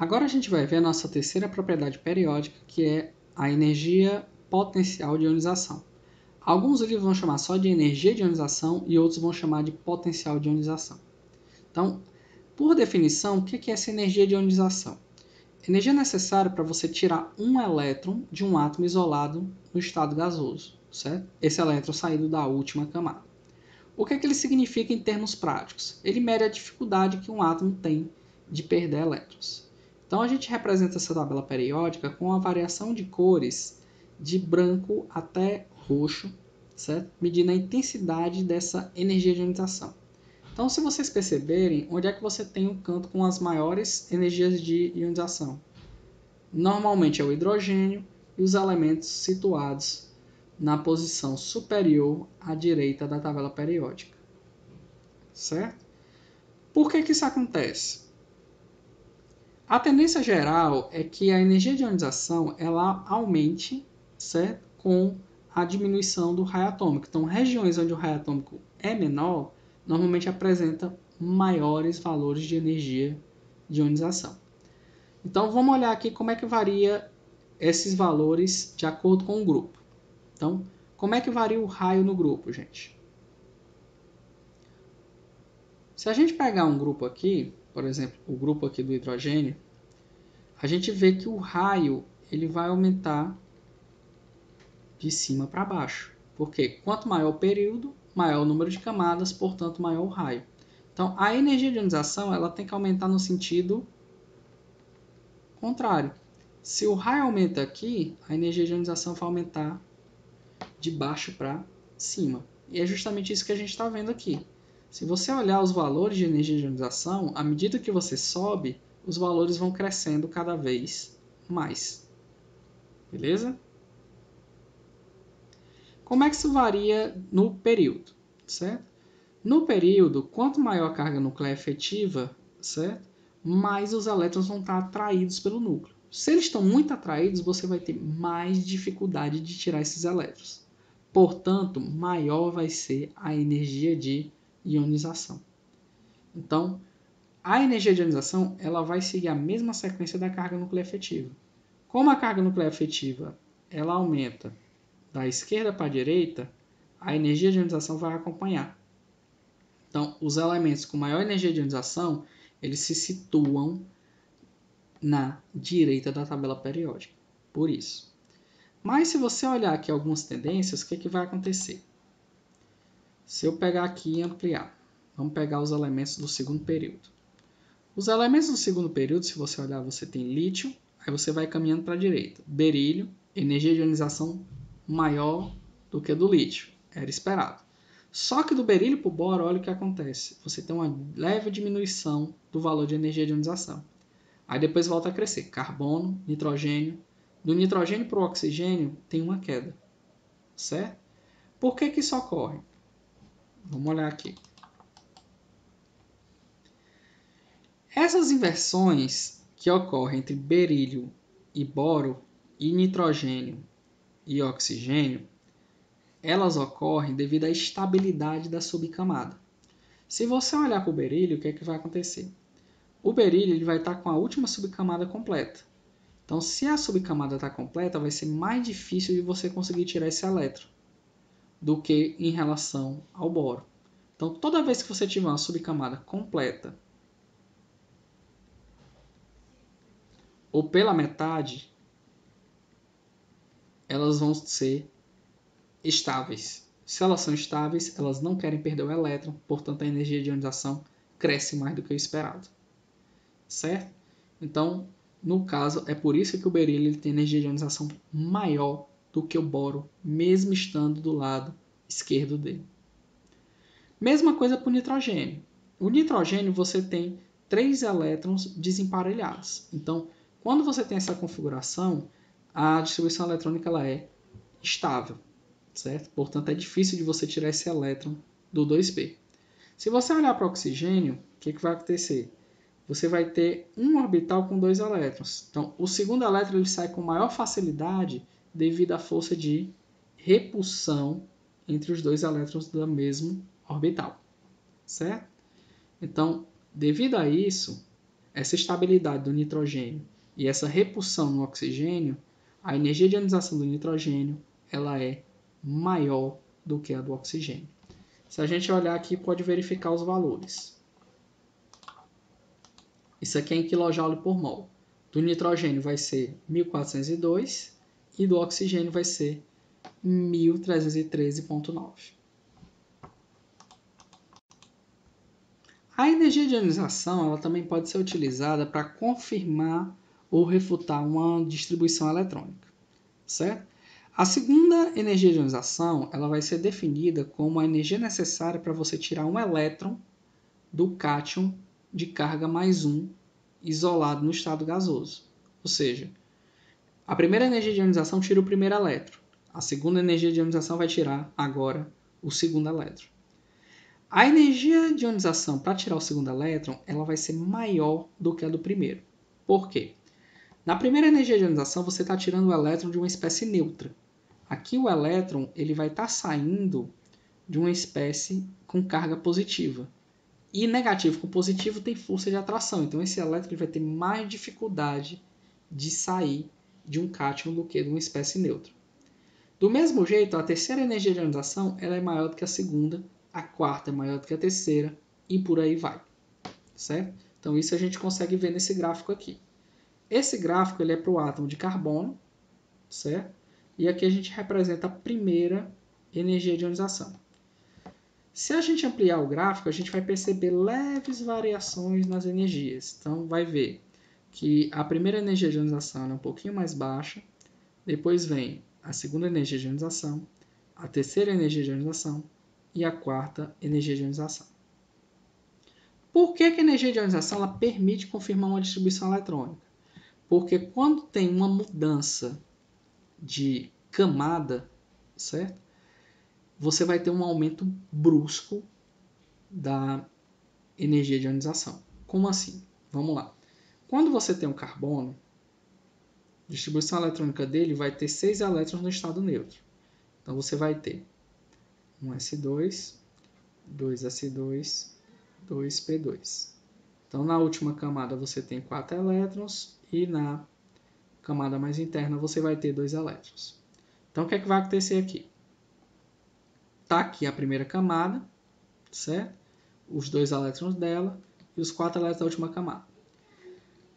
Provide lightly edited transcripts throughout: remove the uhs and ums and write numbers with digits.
Agora a gente vai ver a nossa terceira propriedade periódica, que é a energia potencial de ionização. Alguns livros vão chamar só de energia de ionização e outros vão chamar de potencial de ionização. Então, por definição, o que é essa energia de ionização? Energia necessária para você tirar um elétron de um átomo isolado no estado gasoso, certo? Esse elétron saído da última camada. O que ele significa em termos práticos? Ele mede a dificuldade que um átomo tem de perder elétrons. Então a gente representa essa tabela periódica com a variação de cores de branco até roxo, certo? Medindo a intensidade dessa energia de ionização. Então, se vocês perceberem, onde é que você tem um canto com as maiores energias de ionização? Normalmente é o hidrogênio e os elementos situados na posição superior à direita da tabela periódica. Certo? Por que isso acontece? A tendência geral é que a energia de ionização ela aumente, certo? Com a diminuição do raio atômico. Então, regiões onde o raio atômico é menor, normalmente apresenta maiores valores de energia de ionização. Então, vamos olhar aqui como é que varia esses valores de acordo com o grupo. Então, como é que varia o raio no grupo, gente? Se a gente pegar um grupo aqui, por exemplo, o grupo aqui do hidrogênio, a gente vê que o raio ele vai aumentar de cima para baixo. Porque quanto maior o período, maior o número de camadas, portanto, maior o raio. Então, a energia de ionização ela tem que aumentar no sentido contrário. Se o raio aumenta aqui, a energia de ionização vai aumentar de baixo para cima. E é justamente isso que a gente está vendo aqui. Se você olhar os valores de energia de ionização, à medida que você sobe, os valores vão crescendo cada vez mais. Beleza? Como é que isso varia no período? Certo? No período, quanto maior a carga nuclear efetiva, certo? Mais os elétrons vão estar atraídos pelo núcleo. Se eles estão muito atraídos, você vai ter mais dificuldade de tirar esses elétrons. Portanto, maior vai ser a energia de ionização. Então, a energia de ionização ela vai seguir a mesma sequência da carga nuclear efetiva. Como a carga nuclear efetiva ela aumenta da esquerda para a direita, a energia de ionização vai acompanhar. Então, os elementos com maior energia de ionização, eles se situam na direita da tabela periódica. Por isso. Mas se você olhar aqui algumas tendências, o que vai acontecer? Se eu pegar aqui e ampliar, vamos pegar os elementos do segundo período. Os elementos do segundo período, se você olhar, você tem lítio, aí você vai caminhando para a direita. Berílio, energia de ionização maior do que a do lítio, era esperado. Só que do berílio para o boro, olha o que acontece. Você tem uma leve diminuição do valor de energia de ionização. Aí depois volta a crescer. Carbono, nitrogênio. Do nitrogênio para o oxigênio tem uma queda. Certo? Por que isso ocorre? Vamos olhar aqui. Essas inversões que ocorrem entre berílio e boro, e nitrogênio e oxigênio, elas ocorrem devido à estabilidade da subcamada. Se você olhar para o berílio, o que é que vai acontecer? O berílio ele vai estar com a última subcamada completa. Então, se a subcamada está completa, vai ser mais difícil de você conseguir tirar esse elétron do que em relação ao boro. Então, toda vez que você tiver uma subcamada completa ou pela metade, elas vão ser estáveis. Se elas são estáveis, elas não querem perder o elétron, portanto a energia de ionização cresce mais do que o esperado. Certo? Então, no caso, é por isso que o berílio ele tem energia de ionização maior do que o boro, mesmo estando do lado esquerdo dele. Mesma coisa para o nitrogênio. O nitrogênio você tem 3 elétrons desemparelhados. Então, quando você tem essa configuração, a distribuição eletrônica ela é estável, certo? Portanto, é difícil de você tirar esse elétron do 2p. Se você olhar para o oxigênio, o que vai acontecer? Você vai ter um orbital com 2 elétrons. Então, o segundo elétron ele sai com maior facilidade devido à força de repulsão entre os 2 elétrons do mesmo orbital, certo? Então, devido a isso, essa estabilidade do nitrogênio e essa repulsão no oxigênio, a energia de ionização do nitrogênio ela é maior do que a do oxigênio. Se a gente olhar aqui, pode verificar os valores. Isso aqui é em kJ por mol. Do nitrogênio vai ser 1402 e do oxigênio vai ser 1313,9. A energia de ionização ela também pode ser utilizada para confirmar ou refutar uma distribuição eletrônica, certo? A segunda energia de ionização ela vai ser definida como a energia necessária para você tirar um elétron do cátion de carga mais 1 isolado no estado gasoso. Ou seja, a primeira energia de ionização tira o primeiro elétron. A segunda energia de ionização vai tirar agora o segundo elétron. A energia de ionização para tirar o segundo elétron ela vai ser maior do que a do primeiro. Por quê? Na primeira energia de ionização você está tirando o elétron de uma espécie neutra. Aqui o elétron ele vai estar saindo de uma espécie com carga positiva. E negativo com positivo tem força de atração. Então esse elétron ele vai ter mais dificuldade de sair de um cátion do que de uma espécie neutra. Do mesmo jeito, a terceira energia de ionização ela é maior do que a segunda, a quarta é maior do que a terceira e por aí vai. Certo? Então isso a gente consegue ver nesse gráfico aqui. Esse gráfico ele é para o átomo de carbono, certo? E aqui a gente representa a primeira energia de ionização. Se a gente ampliar o gráfico, a gente vai perceber leves variações nas energias. Então, vai ver que a primeira energia de ionização é um pouquinho mais baixa, depois vem a segunda energia de ionização, a terceira energia de ionização e a quarta energia de ionização. Por que a energia de ionização ela permite confirmar uma distribuição eletrônica? Porque quando tem uma mudança de camada, certo? Você vai ter um aumento brusco da energia de ionização. Como assim? Vamos lá. Quando você tem um carbono, a distribuição eletrônica dele vai ter 6 elétrons no estado neutro. Então você vai ter um S2, 2S2, 2P2. Então na última camada você tem 4 elétrons e na camada mais interna você vai ter 2 elétrons. Então o que é que vai acontecer aqui? Está aqui a primeira camada, certo? Os 2 elétrons dela e os 4 elétrons da última camada.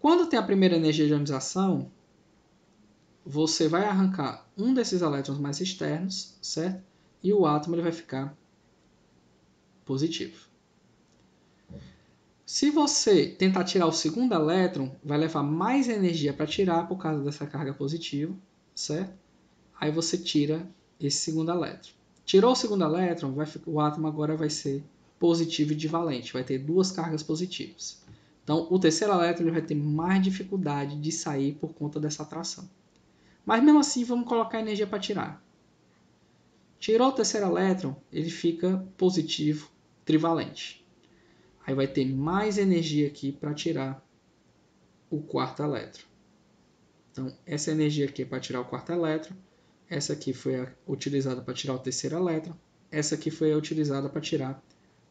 Quando tem a primeira energia de ionização, você vai arrancar um desses elétrons mais externos, certo? E o átomo ele vai ficar positivo. Se você tentar tirar o segundo elétron, vai levar mais energia para tirar por causa dessa carga positiva, certo? Aí você tira esse segundo elétron. Tirou o segundo elétron, o átomo agora vai ser positivo e divalente, vai ter 2 cargas positivas. Então, o terceiro elétron ele vai ter mais dificuldade de sair por conta dessa atração. Mas mesmo assim, vamos colocar energia para tirar. Tirou o terceiro elétron, ele fica positivo, trivalente. Aí vai ter mais energia aqui para tirar o quarto elétron. Então, essa energia aqui é para tirar o quarto elétron. Essa aqui foi utilizada para tirar o terceiro elétron. Essa aqui foi utilizada para tirar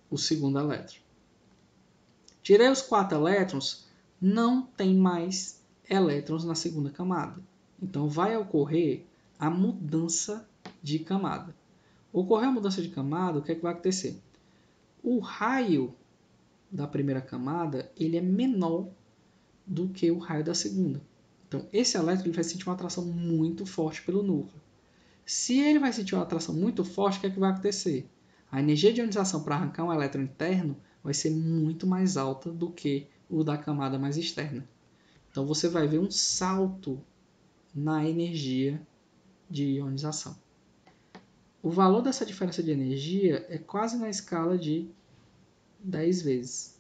o segundo elétron. Tirei os 4 elétrons, não tem mais elétrons na segunda camada. Então, vai ocorrer a mudança de camada. Ocorrer a mudança de camada, o que é que vai acontecer? O raio da primeira camada ele é menor do que o raio da segunda. Então, esse elétron ele vai sentir uma atração muito forte pelo núcleo. Se ele vai sentir uma atração muito forte, o que é que vai acontecer? A energia de ionização para arrancar um elétron interno vai ser muito mais alta do que o da camada mais externa. Então, você vai ver um salto na energia de ionização. O valor dessa diferença de energia é quase na escala de 10 vezes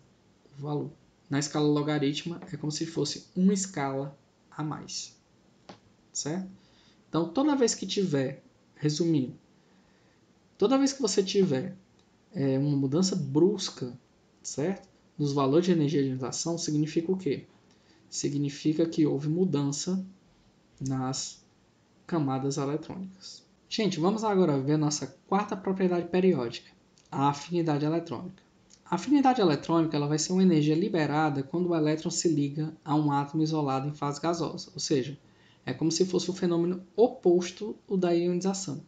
o valor. Na escala logarítmica é como se fosse uma escala a mais. Certo? Então, toda vez que tiver, resumindo, toda vez que você tiver uma mudança brusca, certo? Nos valores de energia de ionização, significa o quê? Significa que houve mudança nas camadas eletrônicas. Gente, vamos agora ver a nossa quarta propriedade periódica, a afinidade eletrônica. A afinidade eletrônica ela vai ser uma energia liberada quando o elétron se liga a um átomo isolado em fase gasosa, ou seja, é como se fosse o fenômeno oposto ao da ionização.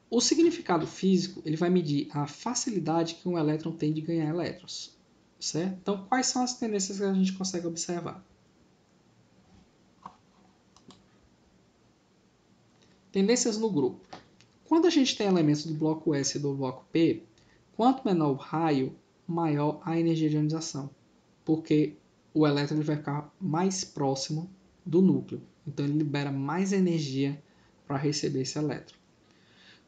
O significado físico ele vai medir a facilidade que um elétron tem de ganhar elétrons, certo? Então, quais são as tendências que a gente consegue observar? Tendências no grupo. Quando a gente tem elementos do bloco S e do bloco P, quanto menor o raio, maior a energia de ionização, porque o elétron ele vai ficar mais próximo do núcleo, então ele libera mais energia para receber esse elétron.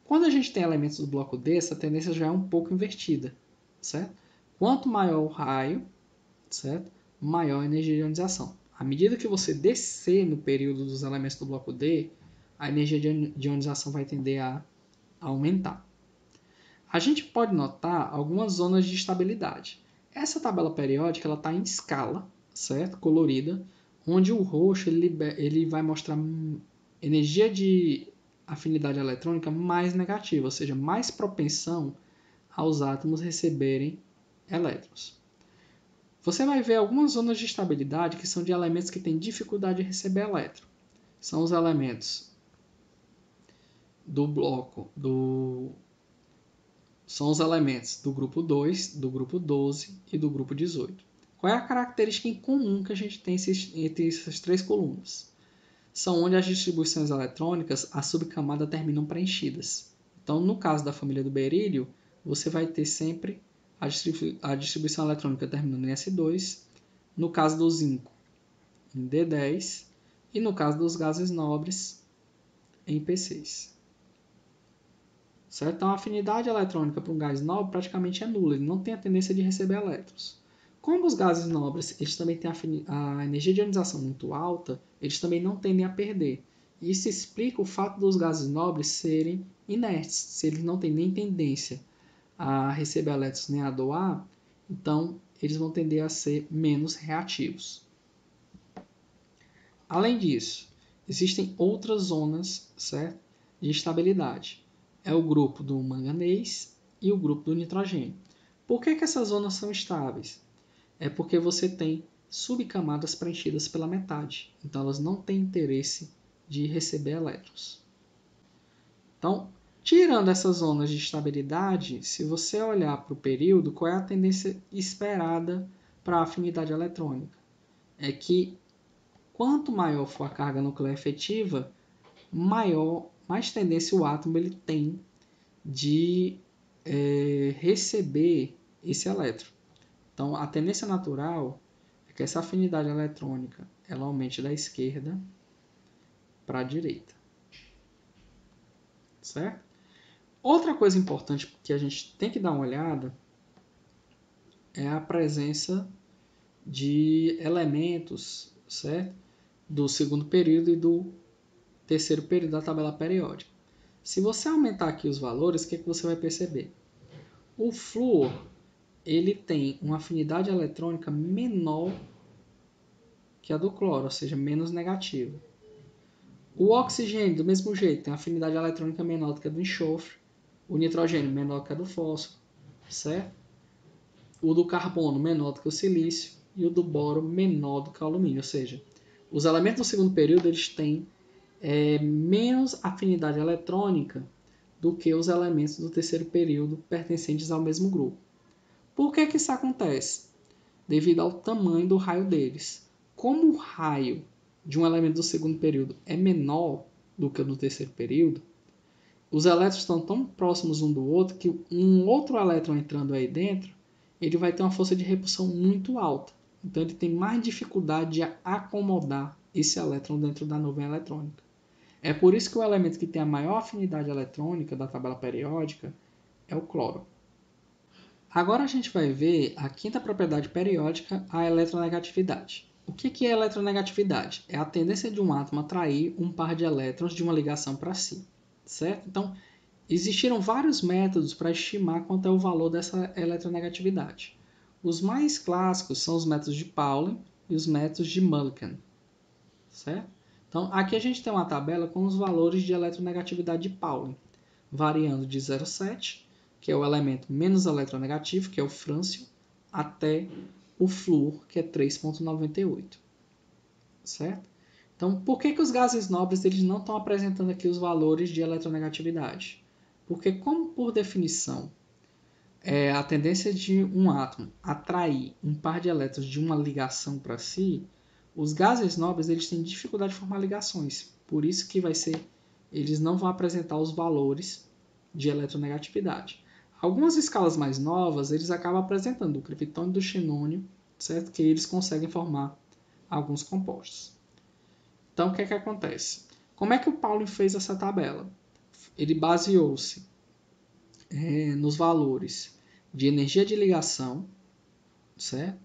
Quando a gente tem elementos do bloco D, essa tendência já é um pouco invertida, certo? Quanto maior o raio, certo? Maior a energia de ionização. À medida que você descer no período dos elementos do bloco D, a energia de ionização vai tender a aumentar. A gente pode notar algumas zonas de estabilidade. Essa tabela periódica está em escala, certo? Colorida, onde o roxo ele vai mostrar energia de afinidade eletrônica mais negativa, ou seja, mais propensão aos átomos receberem elétrons. Você vai ver algumas zonas de estabilidade que são de elementos que têm dificuldade de receber elétron. São os elementos do bloco são os elementos do grupo 2, do grupo 12 e do grupo 18. Qual é a característica em comum que a gente tem entre essas três colunas? São onde as distribuições eletrônicas, a subcamada terminam preenchidas. Então, no caso da família do berílio, você vai ter sempre a distribuição eletrônica terminando em S2, no caso do zinco, em D10, e no caso dos gases nobres, em P6. Certo? Então, a afinidade eletrônica para um gás nobre praticamente é nula, ele não tem a tendência de receber elétrons. Como os gases nobres eles também têm a energia de ionização muito alta, eles também não tendem a perder. Isso explica o fato dos gases nobres serem inertes. Se eles não têm nem tendência a receber elétrons nem a doar, então eles vão tender a ser menos reativos. Além disso, existem outras zonas, certo, de estabilidade. É o grupo do manganês e o grupo do nitrogênio. Por que essas zonas são estáveis? É porque você tem subcamadas preenchidas pela metade. Então, elas não têm interesse de receber elétrons. Então, tirando essas zonas de estabilidade, se você olhar para o período, qual é a tendência esperada para a afinidade eletrônica? É que quanto maior for a carga nuclear efetiva, mais tendência o átomo ele tem de receber esse elétron. Então, a tendência natural é que essa afinidade eletrônica ela aumente da esquerda para a direita. Certo? Outra coisa importante que a gente tem que dar uma olhada é a presença de elementos, certo? Do segundo período e do terceiro período da tabela periódica. Se você aumentar aqui os valores, o que você vai perceber? O flúor ele tem uma afinidade eletrônica menor que a do cloro, ou seja, menos negativa. O oxigênio, do mesmo jeito, tem uma afinidade eletrônica menor do que a do enxofre. O nitrogênio menor que a do fósforo, certo? O do carbono menor do que o silício e o do boro menor do que o alumínio, ou seja, os elementos do segundo período eles têm menos afinidade eletrônica do que os elementos do terceiro período pertencentes ao mesmo grupo. Por que isso acontece? Devido ao tamanho do raio deles. Como o raio de um elemento do segundo período é menor do que o do terceiro período, os elétrons estão tão próximos um do outro que um outro elétron entrando aí dentro, ele vai ter uma força de repulsão muito alta. Então ele tem mais dificuldade de acomodar esse elétron dentro da nuvem eletrônica. É por isso que o elemento que tem a maior afinidade eletrônica da tabela periódica é o cloro. Agora a gente vai ver a quinta propriedade periódica, a eletronegatividade. O que é eletronegatividade? É a tendência de um átomo a atrair um par de elétrons de uma ligação para si. Certo? Então, existiram vários métodos para estimar quanto é o valor dessa eletronegatividade. Os mais clássicos são os métodos de Pauling e os métodos de Mulliken. Certo? Então, aqui a gente tem uma tabela com os valores de eletronegatividade de Pauling, variando de 0,7 que é o elemento menos eletronegativo, que é o frâncio, até o flúor, que é 3,98. Certo? Então, por que os gases nobres eles não estão apresentando aqui os valores de eletronegatividade? Porque, como por definição, a tendência de um átomo atrair um par de elétrons de uma ligação para si, os gases nobres eles têm dificuldade de formar ligações. Por isso que eles não vão apresentar os valores de eletronegatividade. Algumas escalas mais novas, eles acabam apresentando o criptônio e do xenônio, certo? Que eles conseguem formar alguns compostos. Então, o que acontece? Como é que o Pauling fez essa tabela? Ele baseou-se nos valores de energia de ligação, certo?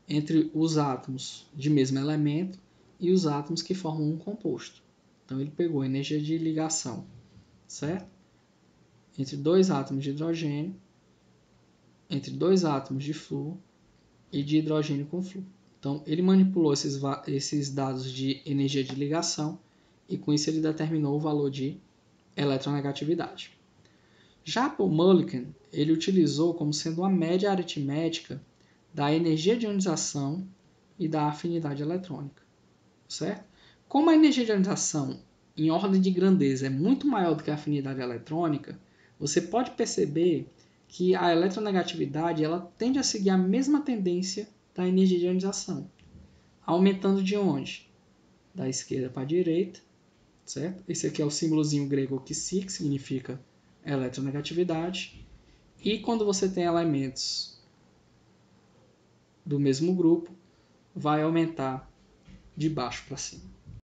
Entre os átomos de mesmo elemento e os átomos que formam um composto. Então, ele pegou a energia de ligação, certo? Entre dois átomos de hidrogênio, entre dois átomos de flúor e de hidrogênio com flúor. Então, ele manipulou esses dados de energia de ligação e, com isso, ele determinou o valor de eletronegatividade. Já Paul Mulliken, ele utilizou como sendo uma média aritmética da energia de ionização e da afinidade eletrônica, certo? Como a energia de ionização, em ordem de grandeza, é muito maior do que a afinidade eletrônica, você pode perceber que a eletronegatividade ela tende a seguir a mesma tendência da energia de ionização, aumentando de onde? Da esquerda para a direita, certo? Esse aqui é o símbolozinho grego xi, que significa eletronegatividade. E quando você tem elementos do mesmo grupo, vai aumentar de baixo para cima.